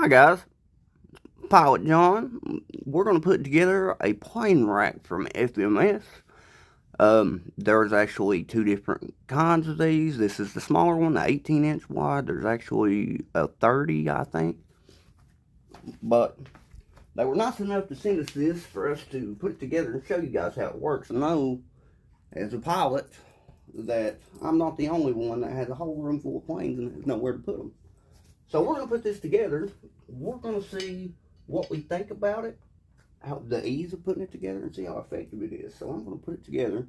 Hi guys, Pilot John. We're going to put together a plane rack from FMS. There's actually two different kinds of these. This is the smaller one, the 18-inch wide. There's actually a 30, I think. But they were nice enough to send us this for us to put it together and show you guys how it works. I know, as a pilot, that I'm not the only one that has a whole room full of planes and has nowhere to put them. So we're going to put this together. We're going to see what we think about it, how the ease of putting it together, and see how effective it is. So I'm going to put it together.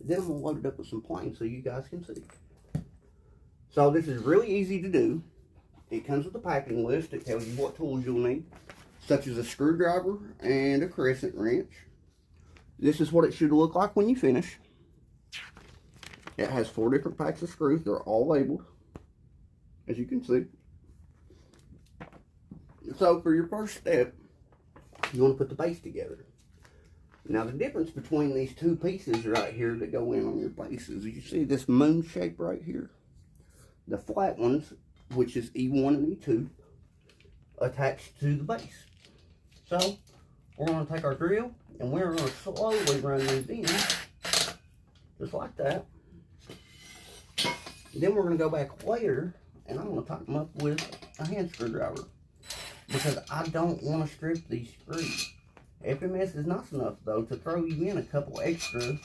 Then I'm going to load it up with some planes so you guys can see. So this is really easy to do. It comes with a packing list. It tells you what tools you'll need, such as a screwdriver and a crescent wrench. This is what it should look like when you finish. It has 4 different packs of screws. They're all labeled, as you can see. So for your first step, you want to put the base together. Now the difference between these two pieces right here that go in on your base is you see this moon shape right here. The flat ones, which is E1 and E2, attached to the base. So we're going to take our drill and we're going to slowly run these in, just like that. Then we're going to go back later and I'm going to tighten them up with a hand screwdriver, because I don't want to strip these screws. FMS is nice enough though to throw you in a couple extra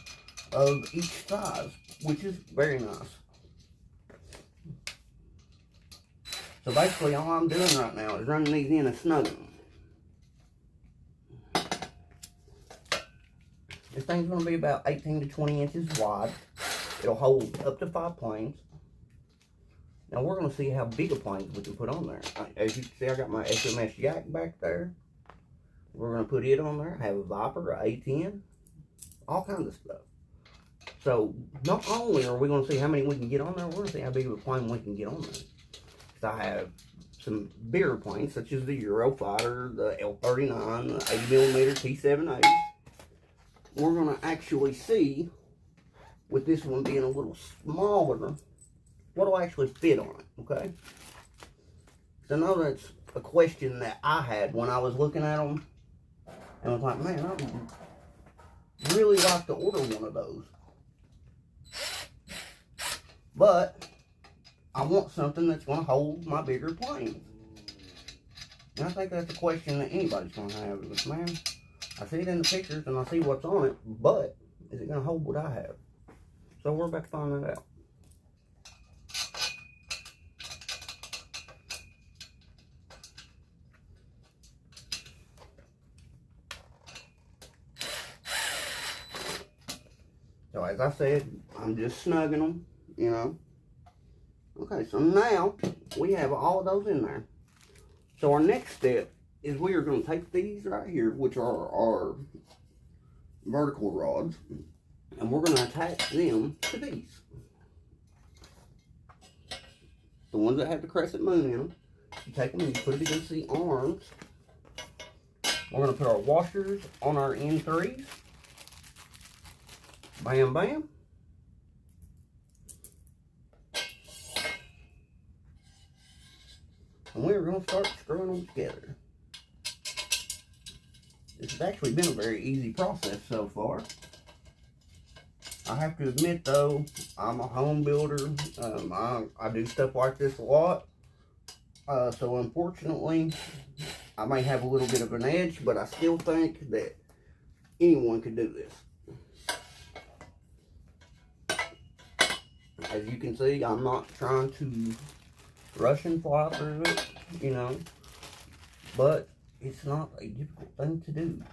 of each size, which is very nice. So basically all I'm doing right now is running these in and snugging them. This thing's going to be about 18 to 20 inches wide. It'll hold up to 5 planes. Now we're going to see how big a plane we can put on there. As you can see, I got my FMS yak back there. We're going to put it on there. I have a Viper, a A10, all kinds of stuff. So not only are we going to see how many we can get on there, we're going to see how big of a plane we can get on there. Because I have some bigger planes, such as the Eurofighter, the L-39, the 80mm T-7A. We're going to actually see, with this one being a little smaller, what will actually fit on it, okay? So I know that's a question that I had when I was looking at them. And I was like, man, I would really like to order one of those. But I want something that's going to hold my bigger planes. And I think that's a question that anybody's going to have. Is, man, I see it in the pictures and I see what's on it, but is it going to hold what I have? So we're about to find that out. So as I said, I'm just snugging them, you know. Okay, so now we have all of those in there. So our next step is we are going to take these right here, which are our vertical rods, and we're going to attach them to these. The ones that have the crescent moon in them. You take them and you put it against the arms. We're going to put our washers on our N3s. Bam, bam. And we're going to start screwing them together. This has actually been a very easy process so far. I have to admit though, I'm a home builder. I do stuff like this a lot. So unfortunately, I may have a little bit of an edge, but I still think that anyone could do this. As you can see, I'm not trying to rush and fly through it, you know, but it's not a difficult thing to do.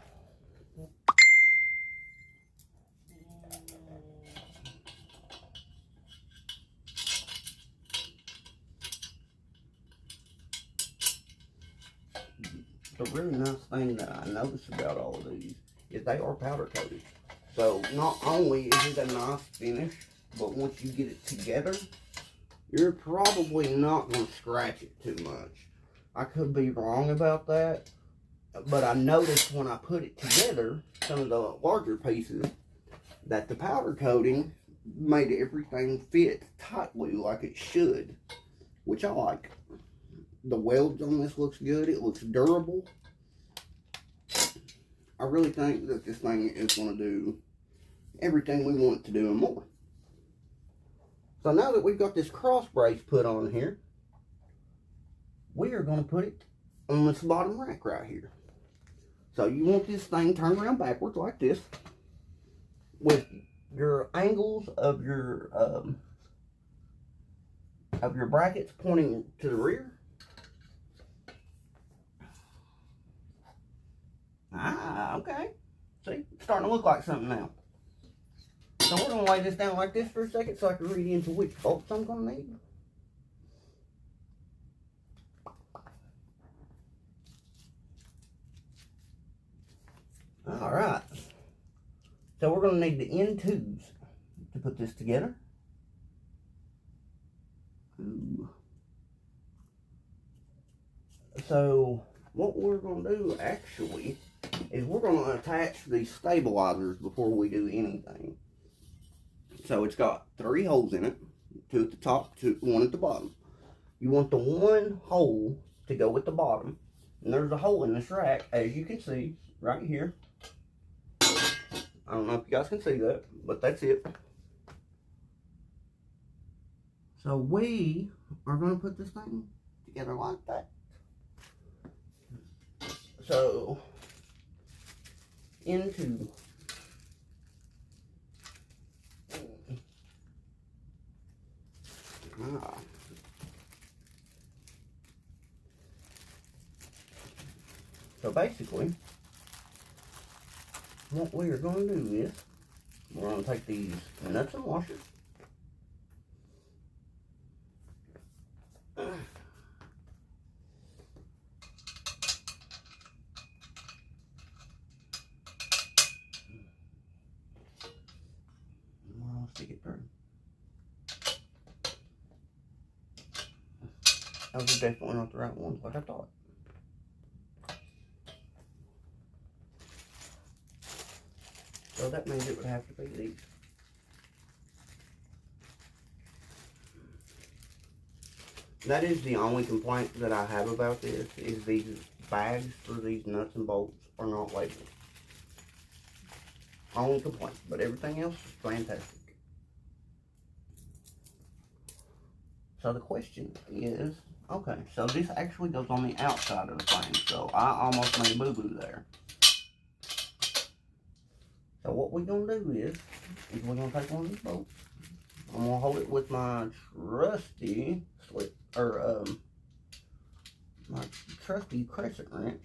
The really nice thing that I notice about all of these is they are powder coated. So not only is it a nice finish, but once you get it together, you're probably not going to scratch it too much. I could be wrong about that, but I noticed when I put it together, some of the larger pieces, that the powder coating made everything fit tightly like it should, which I like. The welds on this looks good. It looks durable. I really think that this thing is going to do everything we want it to do and more. So now that we've got this cross brace put on here, we are going to put it on this bottom rack right here. So you want this thing turned around backwards like this, with your angles of your brackets pointing to the rear. Ah, okay. See, it's starting to look like something now. So we're going to lay this down like this for a second so I can read into which bolts I'm going to need. Alright. So we're going to need the end tubes to put this together. Ooh. So what we're going to do actually is we're going to attach these stabilizers before we do anything. So it's got 3 holes in it, 2 at the top, 1 at the bottom. You want the one hole to go at the bottom, and there's a hole in this rack, as you can see right here. I don't know if you guys can see that, but that's it. So we are going to put this thing together like that. So into so basically what we are going to do is we're going to take these nuts and washers, stick it through. Those are definitely not the right ones like I thought. So that means it would have to be these. That is the only complaint that I have about this, is these bags for these nuts and bolts are not labeled. Only complaint, but everything else is fantastic. So the question is, okay, so this actually goes on the outside of the frame, so I almost made a boo-boo there. So what we're going to do is we're going to take one of these bolts. I'm going to hold it with my trusty my trusty crescent wrench,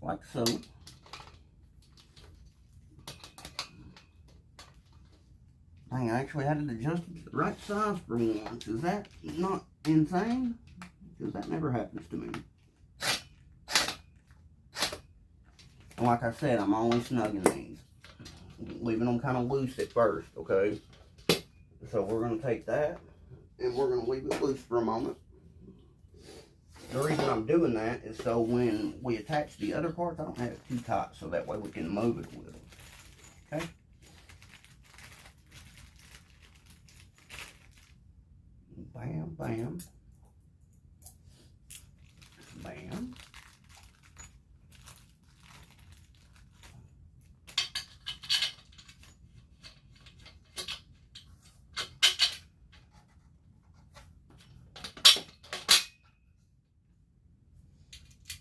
like so. Dang, I actually had it adjusted to the right size for once. Is that not insane? Because that never happens to me. And like I said, I'm only snugging these, leaving them kind of loose at first, okay? So we're going to take that, and we're going to leave it loose for a moment. The reason I'm doing that is so when we attach the other parts, I don't have it too tight, so that way we can move it with them, okay? Bam, bam, bam.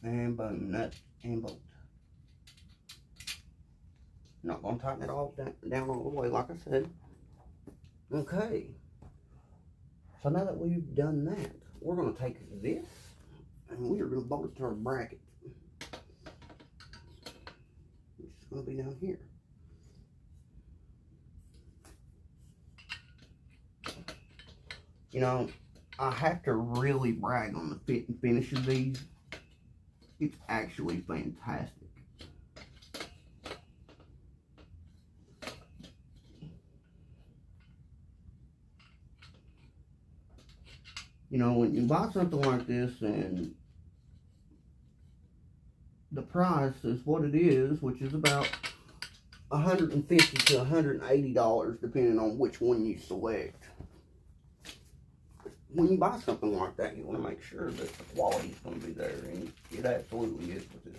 And boom, nut and bolt. Not going to tighten it all down all the way like I said. Okay. So now that we've done that, we're going to take this and we are going to bolt it to our bracket, which is going to be down here. You know, I have to really brag on the fit and finish of these. It's actually fantastic. You know, when you buy something like this and the price is what it is, which is about $150 to $180 depending on which one you select. when you buy something like that, you want to make sure that the quality's going to be there, and it absolutely is with this.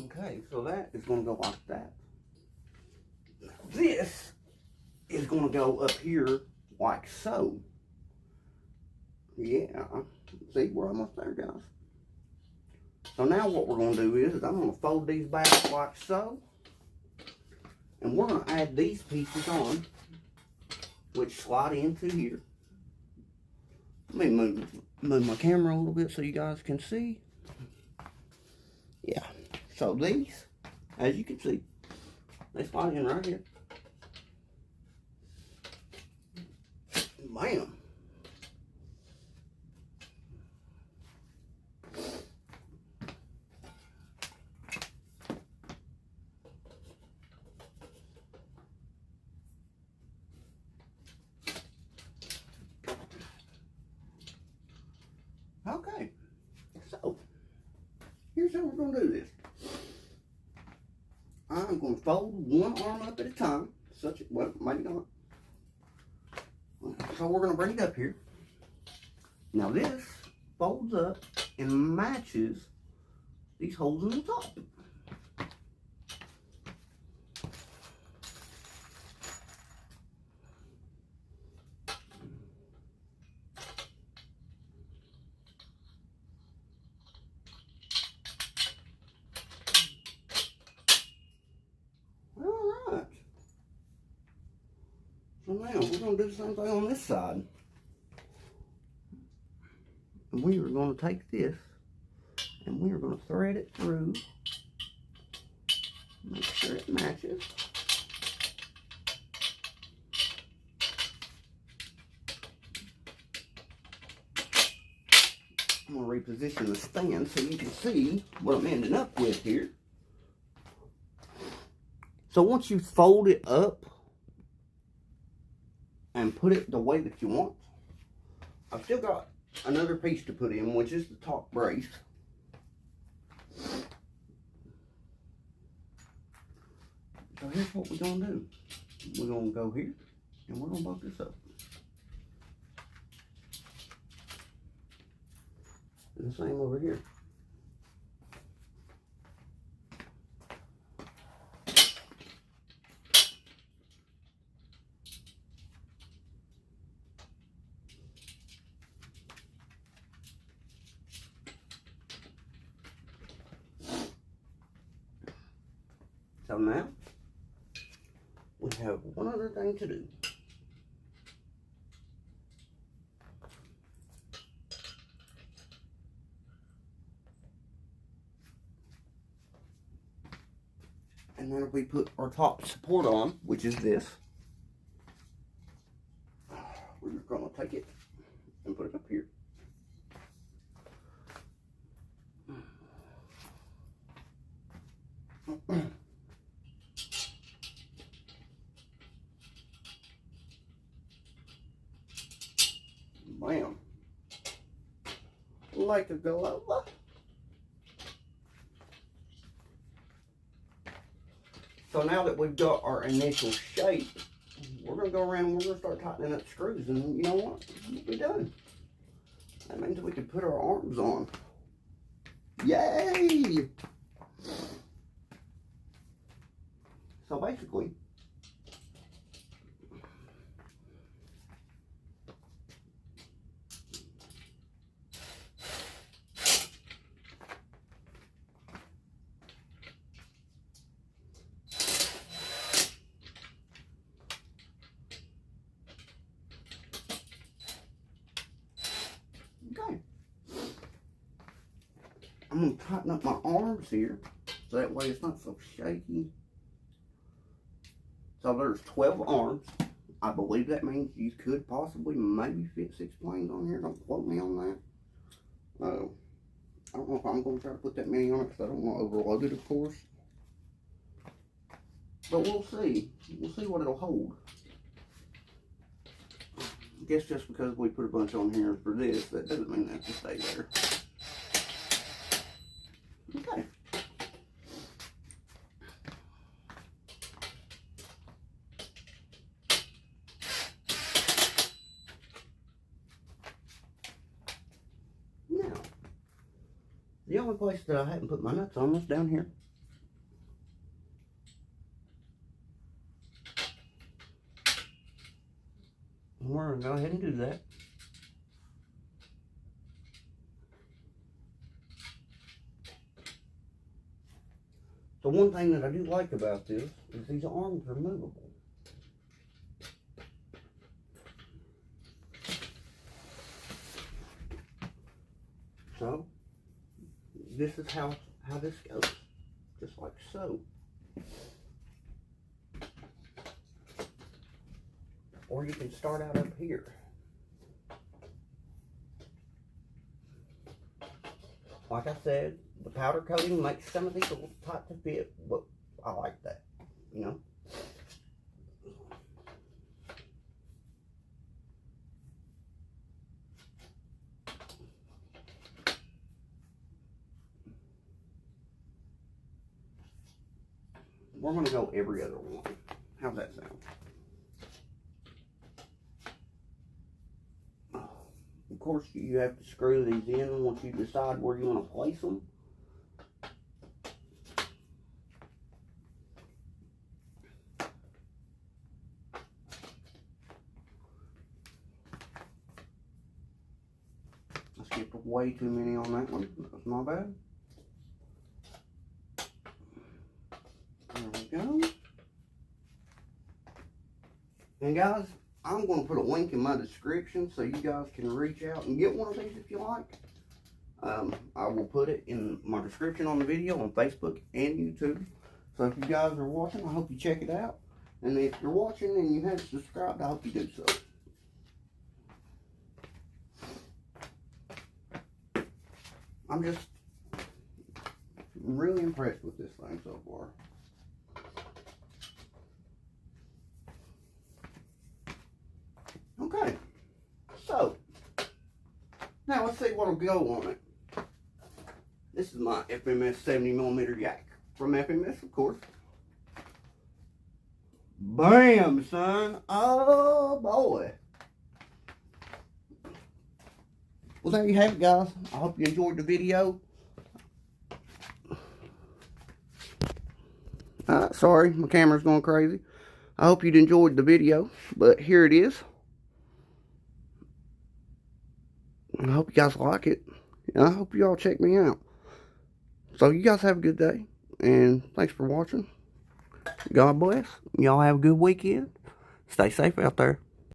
Okay, so that is going to go like that. Now this is going to go up here like so. Yeah, see, we're almost there, guys. So now what we're going to do is I'm going to fold these back like so. And we're going to add these pieces on, which slide into here. Let me move my camera a little bit so you guys can see. Yeah. So these, as you can see, they slide in right here. Bam. Okay, so here's how we're going to do this. I'm going to fold one arm up at a time, well, maybe not. So we're going to bring it up here. Now this folds up and matches these holes in the top. So now we're going to do the same thing on this side. And we are going to take this and we are going to thread it through. Make sure it matches. I'm going to reposition the stand so you can see what I'm ending up with here. So once you fold it up and put it the way that you want, I've still got another piece to put in, which is the top brace. So here's what we're going to do. We're going to go here and we're going to bolt this up. And the same over here. So now, we have one other thing to do. And then we put our top support on, which is this. We're just going to take it and put it up here. Bam. Like a glove. So now that we've got our initial shape, we're going to go around and we're going to start tightening up screws, and you know what? We'll be done. That means we can put our arms on. Yay! So basically, okay. I'm going to tighten up my arms here, so that way it's not so shaky. So there's 12 arms. I believe that means you could possibly maybe fit 6 planes on here. Don't quote me on that. I don't know if I'm going to try to put that many on it because I don't want to overload it, of course. But we'll see. We'll see what it'll hold. I guess just because we put a bunch on here for this, that doesn't mean that to stay there. Okay. Now, the only place that I hadn't put my nuts on was down here. We're going to go ahead and do that. The one thing that I do like about this is these arms are movable. So, this is how this goes. Just like so. Or you can start out up here. Like I said, the powder coating makes some of these a little tight to fit, but I like that, you know. We're going to go every other one. How's that sound? Of course, you have to screw these in once you decide where you want to place them. I skipped way too many on that one. That's my bad. There we go. And guys, I'm going to put a link in my description so you guys can reach out and get one of these if you like. I will put it in my description on the video on Facebook and YouTube. So if you guys are watching, I hope you check it out. And if you're watching and you haven't subscribed, I hope you do so. I'm just really impressed with this thing so far. Okay, so now let's see what'll go on it. This is my FMS 70mm yak from FMS, of course. Bam, son! Oh boy! Well, there you have it, guys. I hope you enjoyed the video. Sorry, my camera's going crazy. I hope you'd enjoyed the video, but here it is. I hope you guys like it, and I hope you all check me out. So you guys have a good day, and thanks for watching. God bless. Y'all have a good weekend. Stay safe out there.